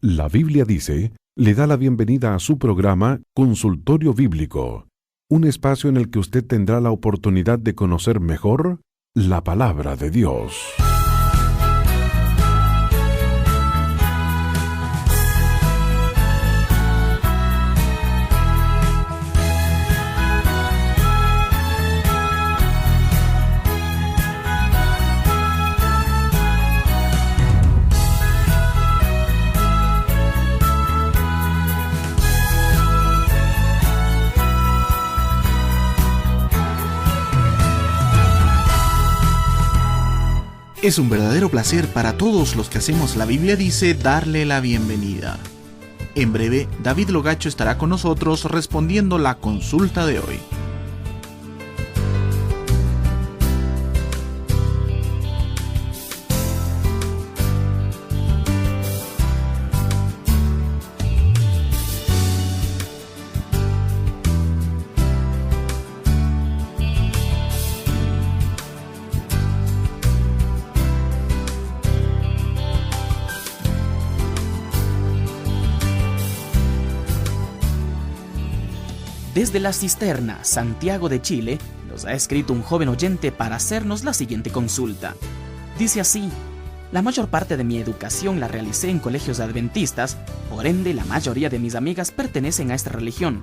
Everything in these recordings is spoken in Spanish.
La Biblia dice, le da la bienvenida a su programa Consultorio Bíblico, un espacio en el que usted tendrá la oportunidad de conocer mejor la palabra de Dios. Es un verdadero placer para todos los que hacemos La Biblia Dice darle la bienvenida. En breve, David Logacho estará con nosotros respondiendo la consulta de hoy. Desde La Cisterna, Santiago de Chile, nos ha escrito un joven oyente para hacernos la siguiente consulta. Dice así: la mayor parte de mi educación la realicé en colegios adventistas, por ende la mayoría de mis amigas pertenecen a esta religión.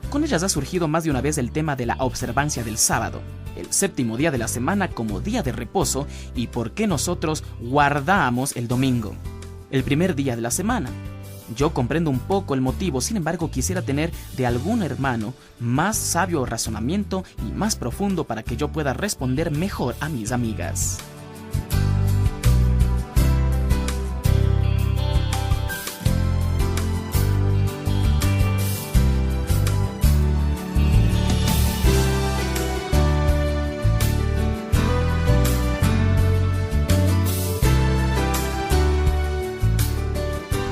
Con ellas ha surgido más de una vez el tema de la observancia del sábado, el séptimo día de la semana como día de reposo, y por qué nosotros guardamos el domingo, el primer día de la semana. Yo comprendo un poco el motivo, sin embargo quisiera tener de algún hermano más sabio razonamiento y más profundo para que yo pueda responder mejor a mis amigas.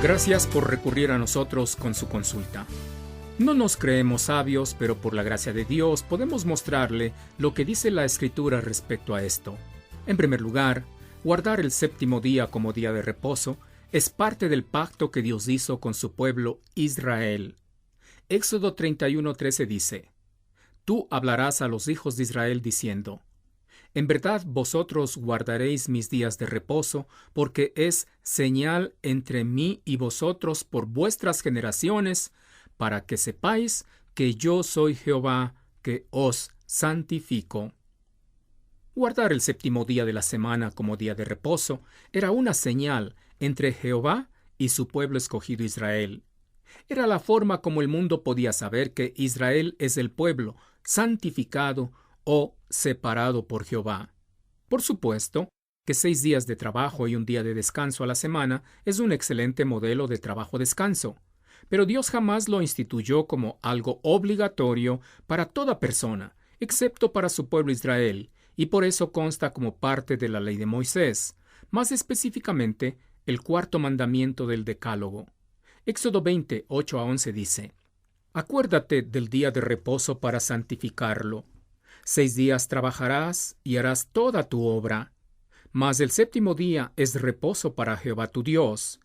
Gracias por recurrir a nosotros con su consulta. No nos creemos sabios, pero por la gracia de Dios podemos mostrarle lo que dice la Escritura respecto a esto. En primer lugar, guardar el séptimo día como día de reposo es parte del pacto que Dios hizo con su pueblo Israel. Éxodo 31:13 dice: Tú hablarás a los hijos de Israel diciendo: En verdad vosotros guardaréis mis días de reposo, porque es señal entre mí y vosotros por vuestras generaciones, para que sepáis que yo soy Jehová, que os santifico. Guardar el séptimo día de la semana como día de reposo era una señal entre Jehová y su pueblo escogido Israel. Era la forma como el mundo podía saber que Israel es el pueblo santificado o separado por Jehová. Por supuesto que 6 días de trabajo y un día de descanso a la semana es un excelente modelo de trabajo-descanso, pero Dios jamás lo instituyó como algo obligatorio para toda persona, excepto para su pueblo Israel, y por eso consta como parte de la ley de Moisés, más específicamente el 4º mandamiento del Decálogo. Éxodo 20, 8-11 dice: Acuérdate del día de reposo para santificarlo. 6 días trabajarás y harás toda tu obra, mas el séptimo día es reposo para Jehová tu Dios.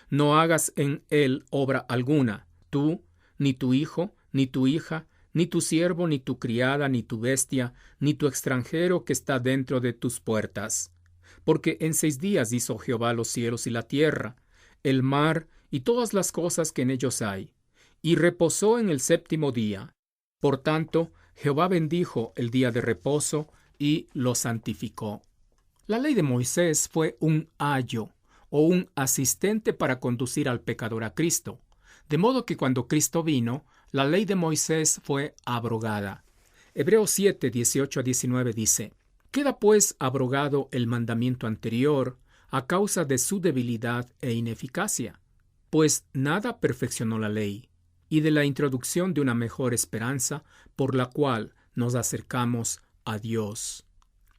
No hagas en él obra alguna, tú, ni tu hijo, ni tu hija, ni tu siervo, ni tu criada, ni tu bestia, ni tu extranjero que está dentro de tus puertas. Porque en 6 días hizo Jehová los cielos y la tierra, el mar y todas las cosas que en ellos hay, y reposó en el séptimo día. Por tanto, Jehová bendijo el día de reposo y lo santificó. La ley de Moisés fue un ayo o un asistente para conducir al pecador a Cristo, de modo que cuando Cristo vino, la ley de Moisés fue abrogada. Hebreos 7, 18-19 dice: Queda pues abrogado el mandamiento anterior a causa de su debilidad e ineficacia, pues nada perfeccionó la ley, y de la introducción de una mejor esperanza por la cual nos acercamos a Dios.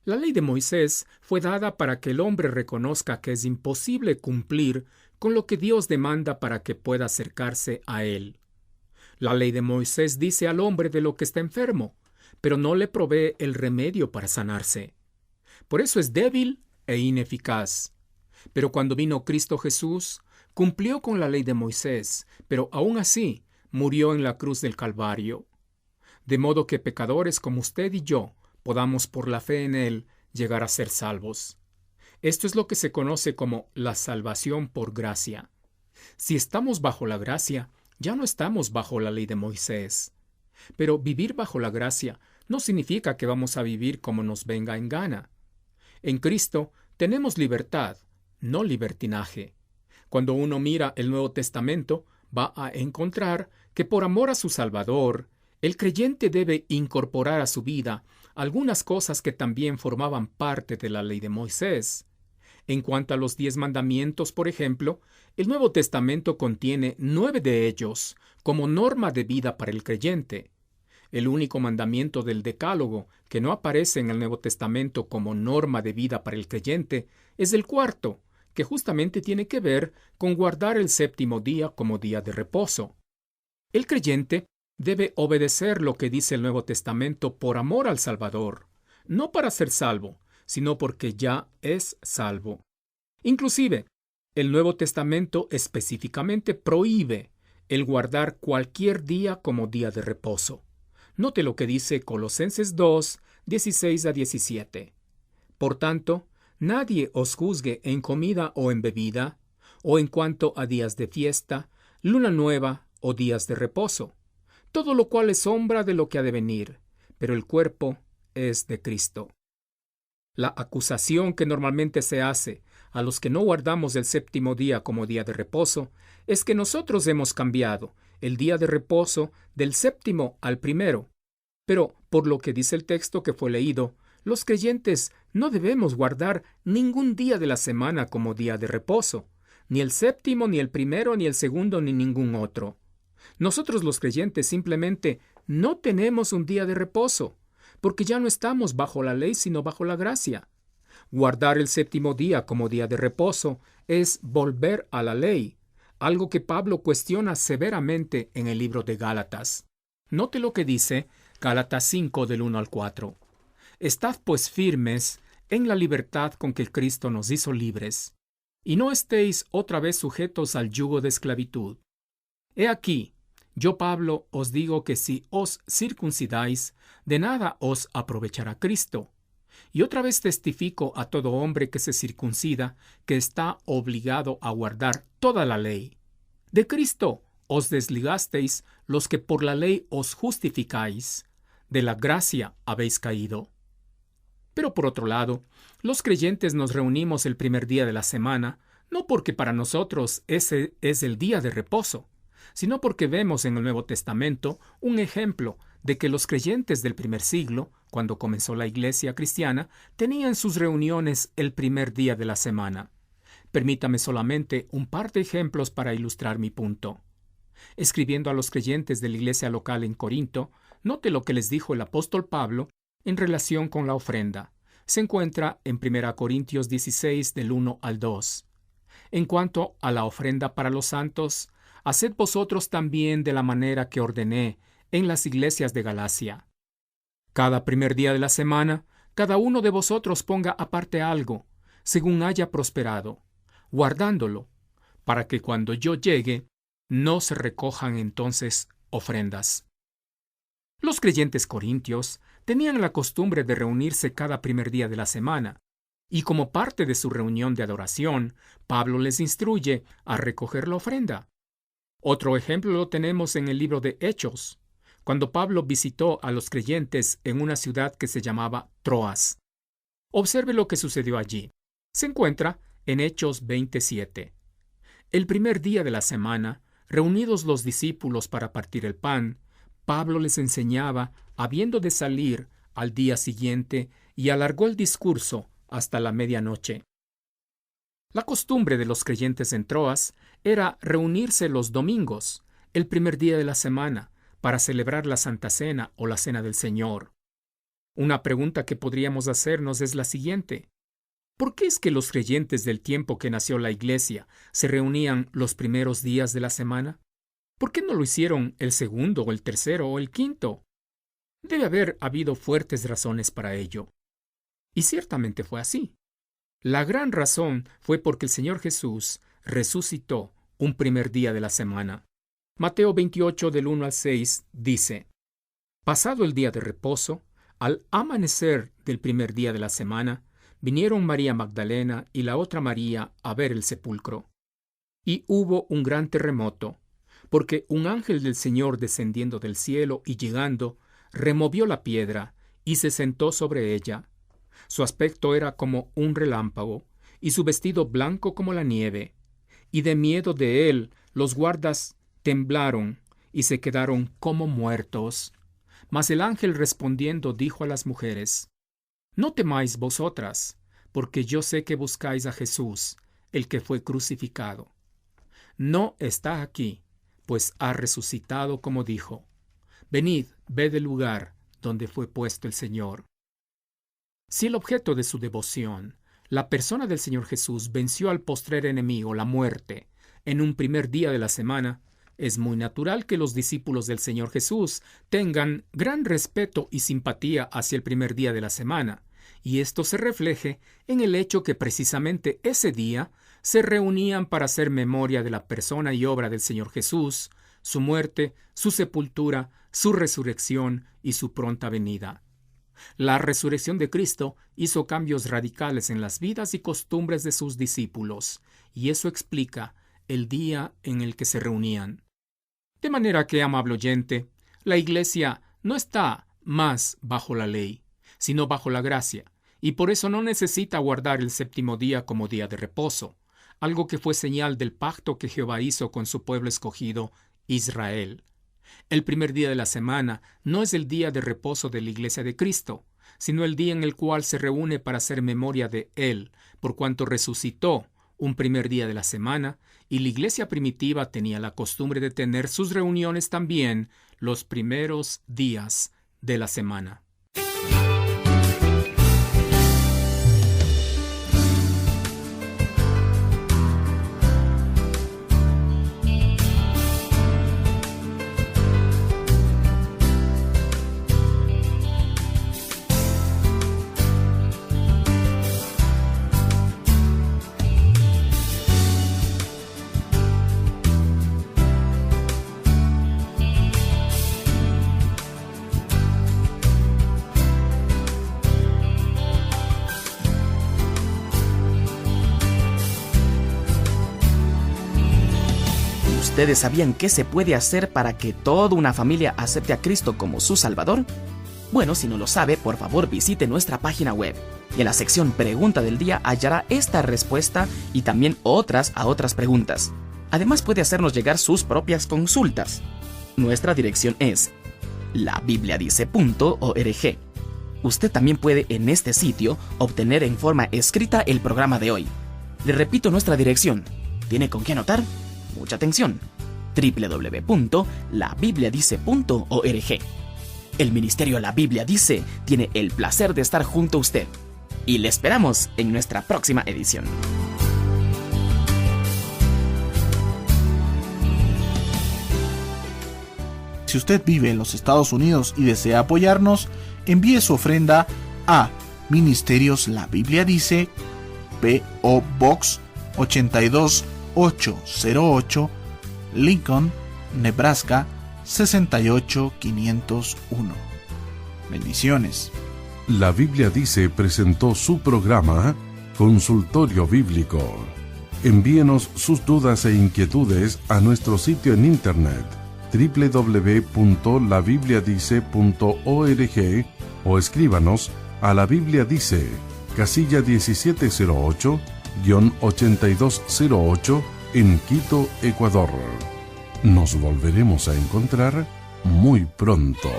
La ley de Moisés fue dada para que el hombre reconozca que es imposible cumplir con lo que Dios demanda para que pueda acercarse a Él. La ley de Moisés dice al hombre de lo que está enfermo, pero no le provee el remedio para sanarse. Por eso es débil e ineficaz. Pero cuando vino Cristo Jesús, cumplió con la ley de Moisés, pero aún así murió en la cruz del Calvario. De modo que pecadores como usted y yo podamos por la fe en Él llegar a ser salvos. Esto es lo que se conoce como la salvación por gracia. Si estamos bajo la gracia, ya no estamos bajo la ley de Moisés. Pero vivir bajo la gracia no significa que vamos a vivir como nos venga en gana. En Cristo tenemos libertad, no libertinaje. Cuando uno mira el Nuevo Testamento, va a encontrar que por amor a su Salvador, el creyente debe incorporar a su vida algunas cosas que también formaban parte de la ley de Moisés. En cuanto a los 10 mandamientos, por ejemplo, el Nuevo Testamento contiene 9 de ellos como norma de vida para el creyente. El único mandamiento del Decálogo que no aparece en el Nuevo Testamento como norma de vida para el creyente es el 4, que justamente tiene que ver con guardar el 7º día como día de reposo. El creyente debe obedecer lo que dice el Nuevo Testamento por amor al Salvador, no para ser salvo, sino porque ya es salvo. Inclusive, el Nuevo Testamento específicamente prohíbe el guardar cualquier día como día de reposo. Note lo que dice Colosenses 2, 16 a 17. Por tanto, nadie os juzgue en comida o en bebida, o en cuanto a días de fiesta, luna nueva o días de reposo, todo lo cual es sombra de lo que ha de venir, pero el cuerpo es de Cristo. La acusación que normalmente se hace a los que no guardamos el 7º día como día de reposo es que nosotros hemos cambiado el día de reposo del 7º al 1. Pero, por lo que dice el texto que fue leído, los creyentes no debemos guardar ningún día de la semana como día de reposo, ni el 7º, ni el 1, ni el 2, ni ningún otro. Nosotros los creyentes simplemente no tenemos un día de reposo, porque ya no estamos bajo la ley sino bajo la gracia. Guardar el 7º día como día de reposo es volver a la ley, algo que Pablo cuestiona severamente en el libro de Gálatas. Note lo que dice Gálatas 5 del 1 al 4. Estad pues firmes en la libertad con que Cristo nos hizo libres, y no estéis otra vez sujetos al yugo de esclavitud. He aquí, yo Pablo os digo que si os circuncidáis, de nada os aprovechará Cristo. Y otra vez testifico a todo hombre que se circuncida que está obligado a guardar toda la ley. De Cristo os desligasteis los que por la ley os justificáis, de la gracia habéis caído. Pero por otro lado, los creyentes nos reunimos el primer día de la semana, no porque para nosotros ese es el día de reposo, sino porque vemos en el Nuevo Testamento un ejemplo de que los creyentes del primer siglo, cuando comenzó la iglesia cristiana, tenían sus reuniones el primer día de la semana. Permítame solamente un par de ejemplos para ilustrar mi punto. Escribiendo a los creyentes de la iglesia local en Corinto, note lo que les dijo el apóstol Pablo en relación con la ofrenda. Se encuentra en 1 Corintios 16 del 1 al 2. En cuanto a la ofrenda para los santos, haced vosotros también de la manera que ordené en las iglesias de Galacia. Cada primer día de la semana, cada uno de vosotros ponga aparte algo, según haya prosperado, guardándolo, para que cuando yo llegue, no se recojan entonces ofrendas. Los creyentes corintios tenían la costumbre de reunirse cada primer día de la semana, y como parte de su reunión de adoración, Pablo les instruye a recoger la ofrenda. Otro ejemplo lo tenemos en el libro de Hechos, cuando Pablo visitó a los creyentes en una ciudad que se llamaba Troas. Observe lo que sucedió allí. Se encuentra en Hechos 27. El primer día de la semana, reunidos los discípulos para partir el pan, Pablo les enseñaba, habiendo de salir al día siguiente, y alargó el discurso hasta la medianoche. La costumbre de los creyentes en Troas era reunirse los domingos, el primer día de la semana, para celebrar la Santa Cena o la Cena del Señor. Una pregunta que podríamos hacernos es la siguiente: ¿por qué es que los creyentes del tiempo que nació la Iglesia se reunían los primeros días de la semana? ¿Por qué no lo hicieron el segundo o el tercero o el quinto? Debe haber habido fuertes razones para ello. Y ciertamente fue así. La gran razón fue porque el Señor Jesús resucitó un primer día de la semana. Mateo 28 del 1 al 6 dice: Pasado el día de reposo, al amanecer del primer día de la semana, vinieron María Magdalena y la otra María a ver el sepulcro. Y hubo un gran terremoto, porque un ángel del Señor descendiendo del cielo y llegando, removió la piedra y se sentó sobre ella. Su aspecto era como un relámpago, y su vestido blanco como la nieve. Y de miedo de él los guardas temblaron y se quedaron como muertos. Mas el ángel respondiendo dijo a las mujeres: No temáis vosotras, porque yo sé que buscáis a Jesús, el que fue crucificado. No está aquí, pues ha resucitado como dijo. Venid, ved el lugar donde fue puesto el Señor. Si el objeto de su devoción, la persona del Señor Jesús, venció al postrer enemigo, la muerte, en un primer día de la semana, es muy natural que los discípulos del Señor Jesús tengan gran respeto y simpatía hacia el primer día de la semana, y esto se refleje en el hecho que precisamente ese día se reunían para hacer memoria de la persona y obra del Señor Jesús, su muerte, su sepultura, su resurrección y su pronta venida. La resurrección de Cristo hizo cambios radicales en las vidas y costumbres de sus discípulos, y eso explica el día en el que se reunían. De manera que, amable oyente, la Iglesia no está más bajo la ley, sino bajo la gracia, y por eso no necesita guardar el séptimo día como día de reposo, algo que fue señal del pacto que Jehová hizo con su pueblo escogido, Israel. El primer día de la semana no es el día de reposo de la Iglesia de Cristo, sino el día en el cual se reúne para hacer memoria de Él, por cuanto resucitó un primer día de la semana, y la Iglesia primitiva tenía la costumbre de tener sus reuniones también los primeros días de la semana. ¿Ustedes sabían qué se puede hacer para que toda una familia acepte a Cristo como su Salvador? Bueno, si no lo sabe, por favor visite nuestra página web y en la sección Pregunta del Día hallará esta respuesta y también otras preguntas. Además puede hacernos llegar sus propias consultas. Nuestra dirección es labibliadice.org. Usted también puede en este sitio obtener en forma escrita el programa de hoy. Le repito nuestra dirección. ¿Tiene con qué anotar? Mucha atención. www.labibliadice.org. El Ministerio La Biblia Dice tiene el placer de estar junto a usted y le esperamos en nuestra próxima edición. Si usted vive en los Estados Unidos y desea apoyarnos, envíe su ofrenda a Ministerios La Biblia Dice, P.O. Box 82808, Lincoln, Nebraska 68501. Bendiciones. La Biblia Dice presentó su programa Consultorio Bíblico. Envíenos sus dudas e inquietudes a nuestro sitio en internet www.labibliadice.org o escríbanos a La Biblia Dice, casilla 1708-8208 en Quito, Ecuador. Nos volveremos a encontrar muy pronto.